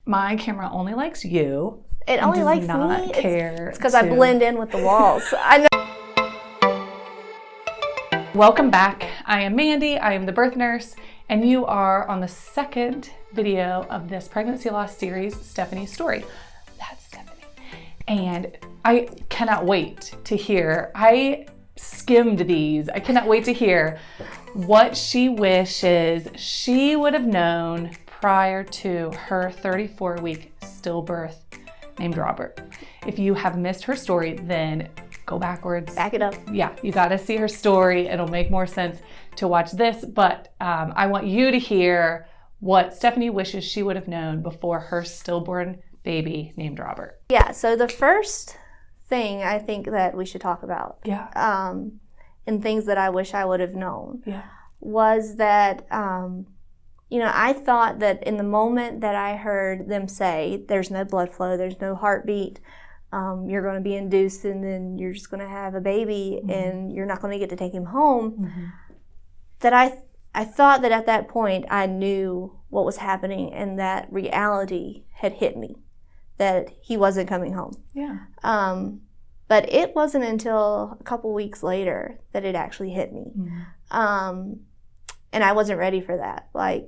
my camera only likes you. It only likes not me. Care it's because I blend in with the walls. I know. Welcome back. I am Mandy. I am the birth nurse, and you are on the second video of this pregnancy loss series, Stephanie's story. That's Stephanie. And I cannot wait to hear. I skimmed these. I cannot wait to hear what she wishes she would have known prior to her 34-week stillbirth named Robert. If you have missed her story, then go backwards. Back it up. Yeah, you got to see her story. It'll make more sense to watch this, but I want you to hear what Stephanie wishes she would have known before her stillborn baby named Robert. Yeah, so the first thing I think that we should talk about, and things that I wish I would have known, was that, I thought that in the moment that I heard them say, there's no blood flow, there's no heartbeat, you're going to be induced and then you're just going to have a baby and you're not going to get to take him home, that I thought that at that point I knew what was happening and that reality had hit me, that he wasn't coming home. But it wasn't until a couple weeks later that it actually hit me. And I wasn't ready for that. Like,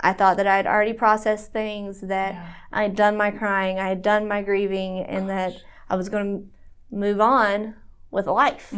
I thought that I had already processed things, that I had done my crying, I had done my grieving, and that I was going to move on with life.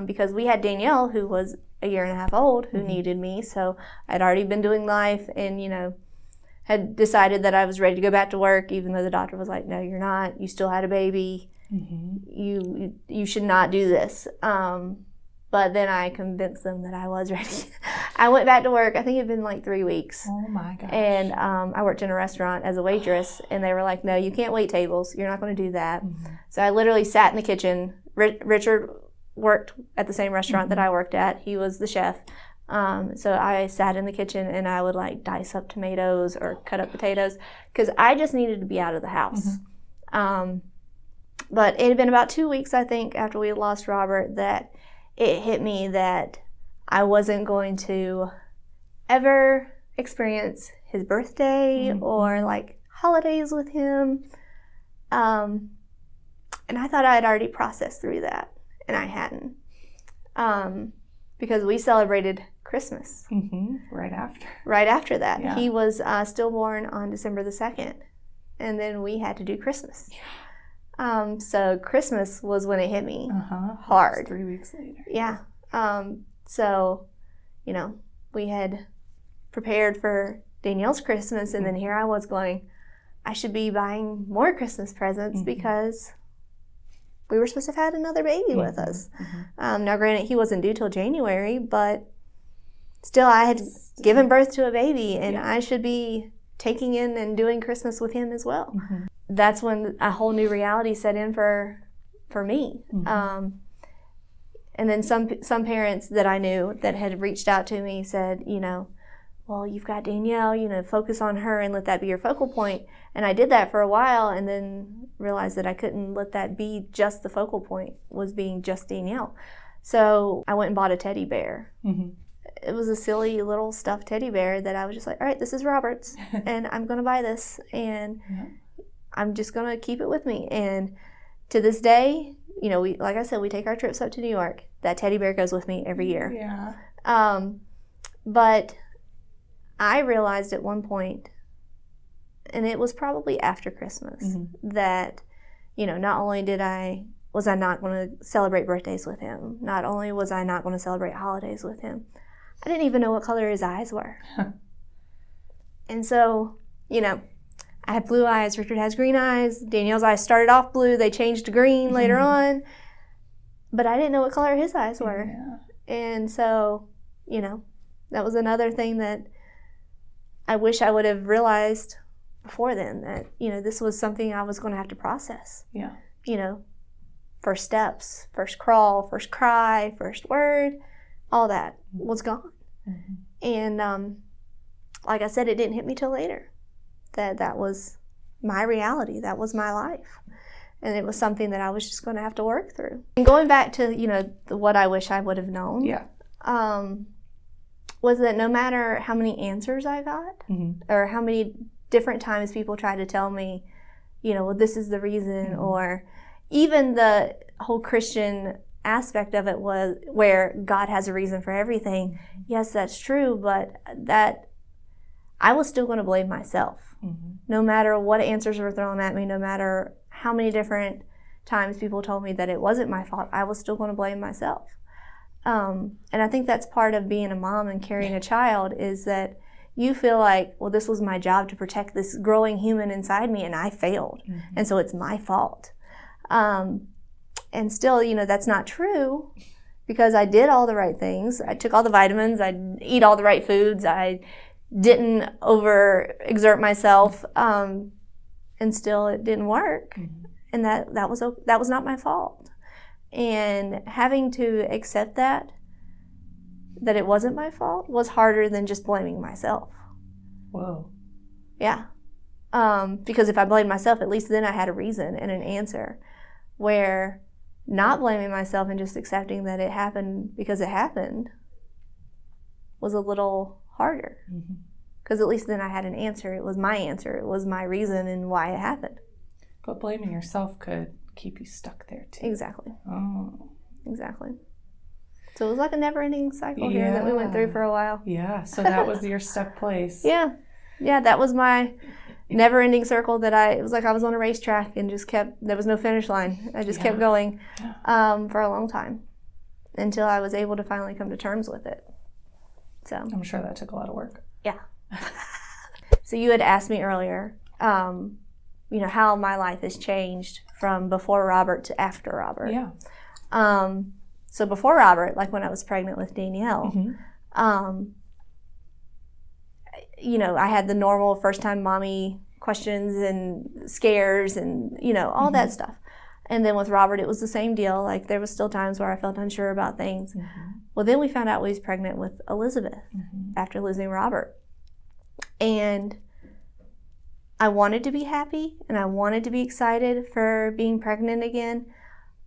Because we had Danielle, who was a year and a half old, who needed me. So I'd already been doing life and, had decided that I was ready to go back to work, even though the doctor was like, no, you're not. You still had a baby. You should not do this. But then I convinced them that I was ready. I went back to work. I think it had been like 3 weeks. Oh my gosh. And I worked in a restaurant as a waitress, and they were like, no, you can't wait tables. You're not going to do that. So I literally sat in the kitchen. Richard worked at the same restaurant that I worked at. He was the chef. So I sat in the kitchen and I would like dice up tomatoes or cut up potatoes because I just needed to be out of the house. But it had been about 2 weeks, I think, after we had lost Robert that it hit me that I wasn't going to ever experience his birthday or like holidays with him. And I thought I had already processed through that, and I hadn't. Because we celebrated Christmas. Right after. Right after that. He was stillborn on December the 2nd, and then we had to do Christmas. So Christmas was when it hit me hard. 3 weeks later. Yeah. So, we had prepared for Danielle's Christmas, and then here I was going, I should be buying more Christmas presents because we were supposed to have had another baby with us. Now, granted, he wasn't due till January, but still I had given birth to a baby, and I should be taking in and doing Christmas with him as well. That's when a whole new reality set in for me. And then some parents that I knew that had reached out to me said, well, you've got Danielle, focus on her and let that be your focal point. And I did that for a while and then realized that I couldn't let that be just the focal point, was being just Danielle. So I went and bought a teddy bear. It was a silly little stuffed teddy bear that I was just like, all right, this is Robert's and I'm going to buy this and I'm just going to keep it with me. And to this day, we, like I said, we take our trips up to New York. That teddy bear goes with me every year. But I realized at one point, and it was probably after Christmas, that, not only was I not going to celebrate birthdays with him, not only was I not going to celebrate holidays with him, I didn't even know what color his eyes were. And so, I have blue eyes, Richard has green eyes, Danielle's eyes started off blue, they changed to green later on, but I didn't know what color his eyes were. And so, that was another thing that I wish I would have realized before then, that, this was something I was going to have to process. First steps, first crawl, first cry, first word, all that was gone. And like I said, it didn't hit me till later. That was my reality. That was my life. And it was something that I was just going to have to work through. And going back to, what I wish I would have known, was that no matter how many answers I got or how many different times people try to tell me, well, this is the reason, or even the whole Christian aspect of it was where God has a reason for everything. Yes, that's true, but that I was still going to blame myself. No matter what answers were thrown at me, no matter how many different times people told me that it wasn't my fault, I was still going to blame myself. And I think that's part of being a mom and carrying a child, is that you feel like, well, this was my job to protect this growing human inside me, and I failed. And so it's my fault. And still, that's not true, because I did all the right things. I took all the vitamins. I eat all the right foods. I didn't overexert myself. And still it didn't work. And that was not my fault. And having to accept that it wasn't my fault was harder than just blaming myself. Whoa. Yeah. Because if I blamed myself, at least then I had a reason and an answer. Where not blaming myself and just accepting that it happened because it happened was a little harder. Because at least then I had an answer. It was my answer. It was my reason and why it happened. But blaming yourself could keep you stuck there too. Exactly. Oh. Exactly. So it was like a never-ending cycle here that we went through for a while. Yeah, so that was your stuck place. Yeah, that was my never-ending circle it was like I was on a racetrack and just there was no finish line. I just kept going for a long time until I was able to finally come to terms with it. So I'm sure that took a lot of work. Yeah. So you had asked me earlier, how my life has changed from before Robert to after Robert. Yeah. So before Robert, like when I was pregnant with Danielle, I had the normal first-time mommy questions and scares and, all that stuff. And then with Robert, it was the same deal. Like there was still times where I felt unsure about things. Well, then we found out we was pregnant with Elizabeth after losing Robert. And I wanted to be happy and I wanted to be excited for being pregnant again.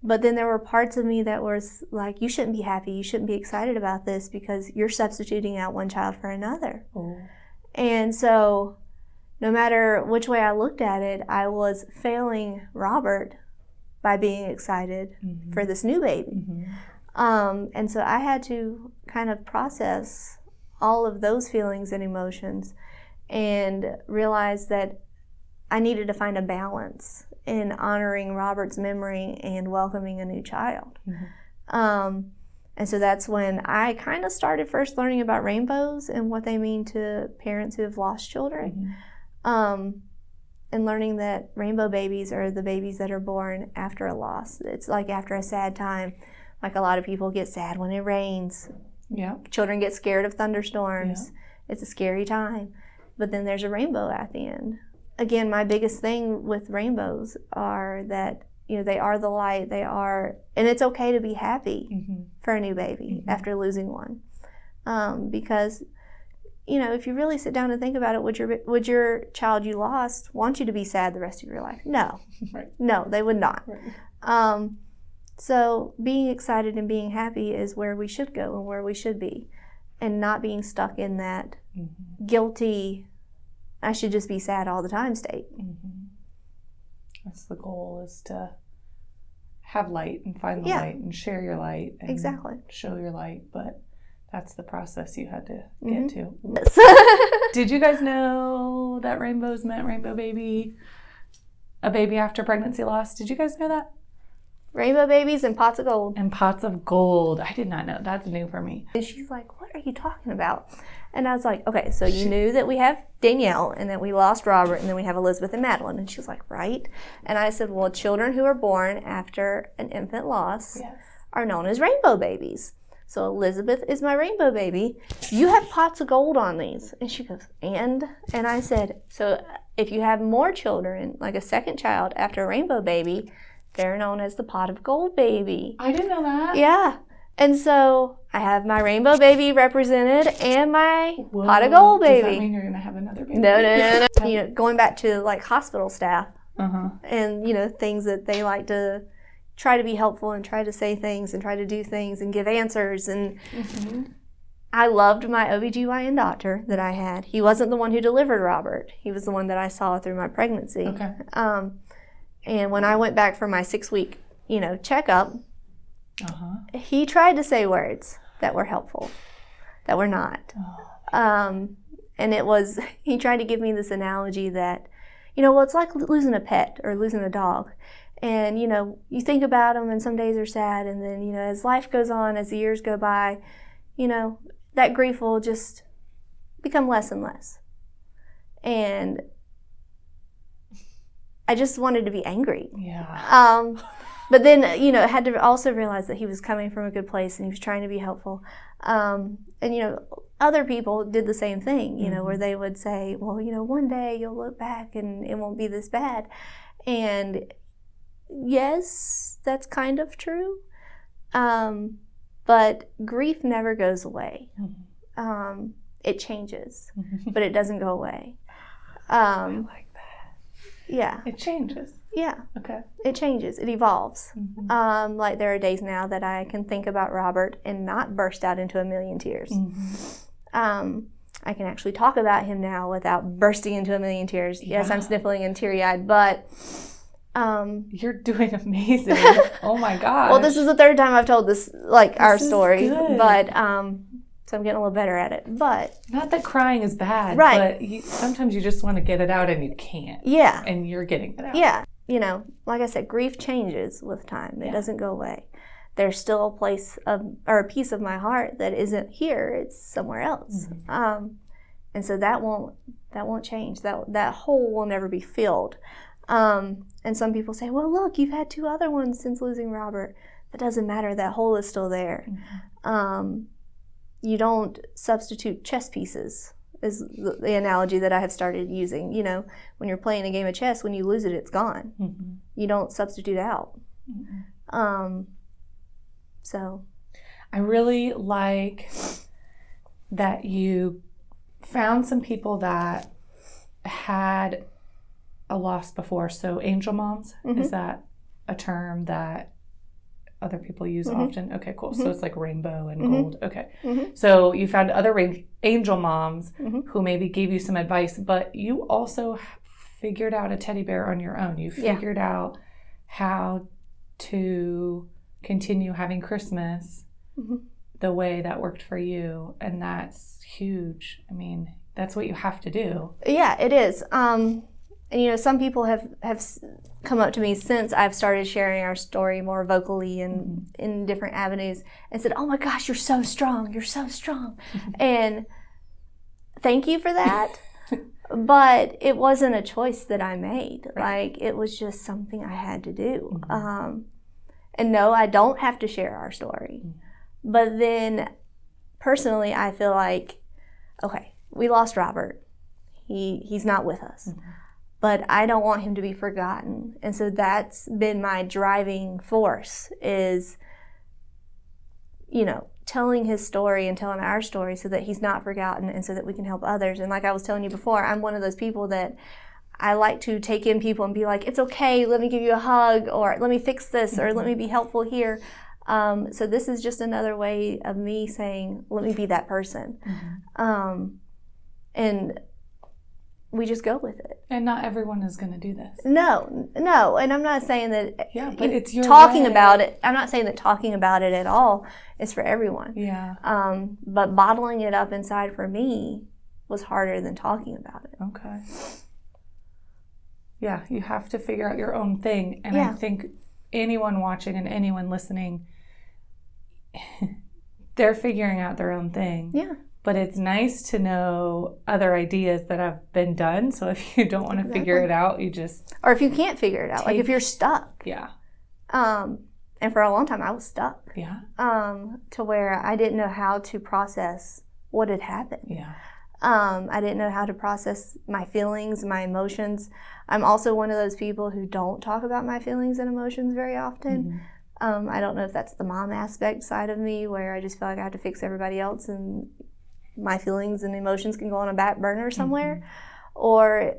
But then there were parts of me that was like, you shouldn't be happy. You shouldn't be excited about this because you're substituting out one child for another. Oh. And so no matter which way I looked at it, I was failing Robert by being excited for this new baby. And so I had to kind of process all of those feelings and emotions and realize that I needed to find a balance in honoring Robert's memory and welcoming a new child. And so that's when I kind of started first learning about rainbows and what they mean to parents who have lost children. And learning that rainbow babies are the babies that are born after a loss. It's like after a sad time. Like a lot of people get sad when it rains. Yeah. Children get scared of thunderstorms. Yeah. It's a scary time. But then there's a rainbow at the end. Again, my biggest thing with rainbows are that, they are the light. They are, and it's okay to be happy for a new baby after losing one. Because, if you really sit down and think about it, would your child you lost want you to be sad the rest of your life? No. Right. No, they would not. Right. So being excited and being happy is where we should go and where we should be, and not being stuck in that guilty, I should just be sad all the time state. That's the goal, is to have light and find the light and share your light and exactly show your light, but that's the process you had to get to. Did you guys know that rainbows meant rainbow baby, a baby after pregnancy loss? Did you guys know that? Rainbow babies and pots of gold. And pots of gold. I did not know. That's new for me. And she's like, what are you talking about? And I was like, okay, so you knew that we have Danielle and that we lost Robert and then we have Elizabeth and Madeline. And she was like, right. And I said, well, children who are born after an infant loss are known as rainbow babies. So Elizabeth is my rainbow baby. You have pots of gold on these. And she goes, and I said, so if you have more children, like a second child after a rainbow baby, they're known as the pot of gold baby. I didn't know that. Yeah. And so I have my rainbow baby represented and my pot of gold baby. Does that mean you're going to have another baby? No. Going back to like hospital staff and, things that they like to try to be helpful and try to say things and try to do things and give answers. And I loved my OBGYN doctor that I had. He wasn't the one who delivered Robert. He was the one that I saw through my pregnancy. Okay. And when I went back for my 6-week, checkup, he tried to say words that were helpful, that were not. And he tried to give me this analogy that, it's like losing a pet or losing a dog. And, you think about them and some days are sad. And then, as life goes on, as the years go by, that grief will just become less and less. And I just wanted to be angry. Yeah. But then, I had to also realize that he was coming from a good place and he was trying to be helpful. And, other people did the same thing, where they would say, well, one day you'll look back and it won't be this bad. And yes, that's kind of true. But grief never goes away. It changes, but it doesn't go away. I like that. Yeah. It changes. Yeah. Okay. It changes. It evolves. Like there are days now that I can think about Robert and not burst out into a million tears. I can actually talk about him now without bursting into a million tears. Yeah. Yes, I'm sniffling and teary-eyed, but you're doing amazing. Oh my gosh. Well, this is the third time I've told this our story, good. But so I'm getting a little better at it. But not that crying is bad, right? But sometimes you just want to get it out and you can't. Yeah. And you're getting it out. Yeah. Like I said, grief changes with time. It doesn't go away. There's still a place or a piece of my heart that isn't here. It's somewhere else. And so that won't change. That hole will never be filled. And some people say, well, look, you've had 2 other ones since losing Robert. That doesn't matter. That hole is still there. You don't substitute chess pieces, is the analogy that I have started using. When you're playing a game of chess, when you lose it, it's gone. You don't substitute out. So I really like that you found some people that had a loss before. So angel moms, is that a term that other people use often? Okay, cool. So it's like rainbow and gold. Okay. So you found other angel moms who maybe gave you some advice, but you also figured out a teddy bear on your own. You figured out how to continue having Christmas the way that worked for you. And that's huge. I mean, that's what you have to do. Yeah, it is. And some people have come up to me since I've started sharing our story more vocally and in different avenues and said, oh my gosh, you're so strong. You're so strong. And thank you for that. But it wasn't a choice that I made. Right. Like, it was just something I had to do. And no, I don't have to share our story. But then personally, I feel like, okay, we lost Robert. He's not with us. But I don't want him to be forgotten. And so that's been my driving force is, telling his story and telling our story so that he's not forgotten and so that we can help others. And like I was telling you before, I'm one of those people that I like to take in people and be like, it's okay, let me give you a hug, or let me fix this, or let me be helpful here. So this is just another way of me saying, let me be that person. And we just go with it. And not everyone is going to do this. No. And I'm not saying that but it's your talking way. about it. I'm not saying that talking about it at all is for everyone. Yeah. But bottling it up inside for me was harder than talking about it. Okay. Yeah, you have to figure out your own thing. And I think anyone watching and anyone listening, they're figuring out their own thing. Yeah. But it's nice to know other ideas that have been done. So if you don't want to figure it out, you just... Or if you can't figure it out, like if you're stuck. Yeah. And for a long time, I was stuck. Yeah. To where I didn't know how to process what had happened. Yeah. I didn't know how to process my feelings, my emotions. I'm also one of those people who don't talk about my feelings and emotions very often. I don't know if that's the mom aspect side of me where I just feel like I have to fix everybody else and my feelings and emotions can go on a back burner somewhere, or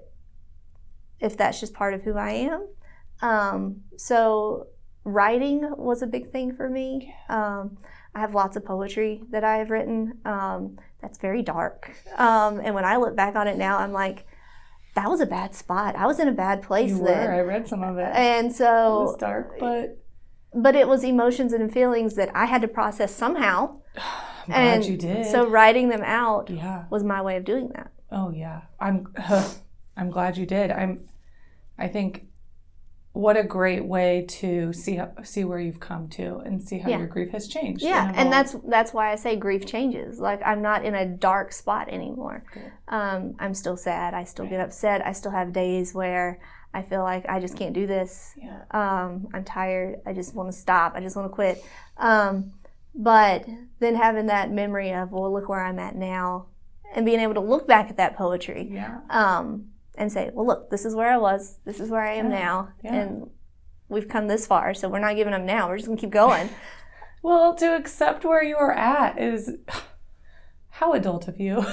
if that's just part of who I am. So writing was a big thing for me. I have lots of poetry that I have written that's very dark. And when I look back on it now, I'm like, that was a bad spot. I was in a bad place You then. were. I read some of it. And so It was dark, but it was emotions and feelings that I had to process somehow. I'm glad you did. So writing them out Yeah. was my way of doing that. Oh yeah. I'm glad you did. I think what a great way to see where you've come to and see how your grief has changed. Yeah, and that's why I say grief changes. Like, I'm not in a dark spot anymore. I'm still sad. I still get upset. I still have days where I feel like I just can't do this. Yeah. I'm tired. I just want to stop. I just want to quit. But then having that memory of, well, look where I'm at now, and being able to look back at that poetry. Yeah. And say, well, look, this is where I was. This is where I am now. Yeah. And we've come this far, so we're not giving up now. We're just going to keep going. Well, to accept where you are at is how adult of you.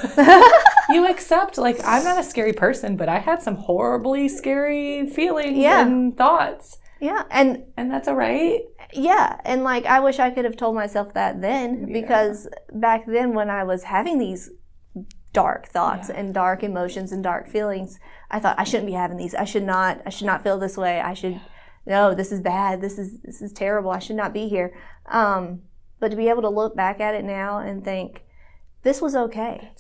You accept, like, I'm not a scary person, but I had some horribly scary feelings and thoughts. Yeah. And that's all right. Yeah. And, like, I wish I could have told myself that then, because back then when I was having these dark thoughts and dark emotions and dark feelings, I thought I shouldn't be having these. I should not feel this way. No, this is bad. This is terrible. I should not be here. But to be able to look back at it now and think, this was okay.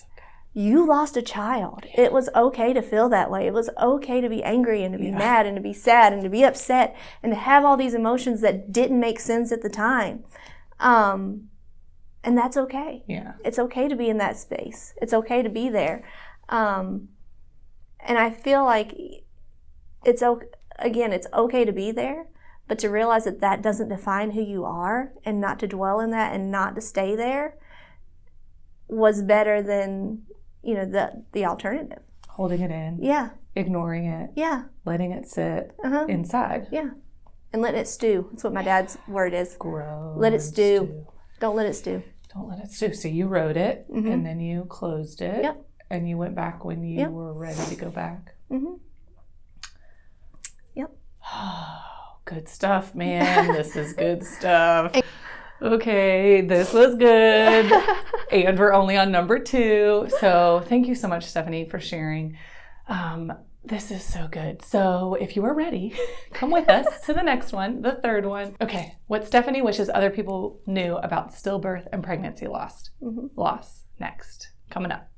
You lost a child. It was okay to feel that way. It was okay to be angry and to be mad and to be sad and to be upset and to have all these emotions that didn't make sense at the time. And that's okay. Yeah. It's okay to be in that space. It's okay to be there. And I feel like it's okay to be there, but to realize that that doesn't define who you are, and not to dwell in that and not to stay there was better than, the alternative. Holding it in. Yeah. Ignoring it. Yeah. Letting it sit inside. Yeah. And letting it stew. That's what my dad's word is. Grow. Let it stew. Don't let it stew. Don't let it stew. So you wrote it, and then you closed it. Yep. And you went back when you were ready to go back. Mm-hmm. Yep. Oh, good stuff, man. This is good stuff. Okay, this was good. And we're only on number 2. So thank you so much, Stephanie, for sharing. This is so good. So if you are ready, come with us to the next one, the third one. Okay, what Stephanie wishes other people knew about stillbirth and pregnancy loss. Loss next, coming up.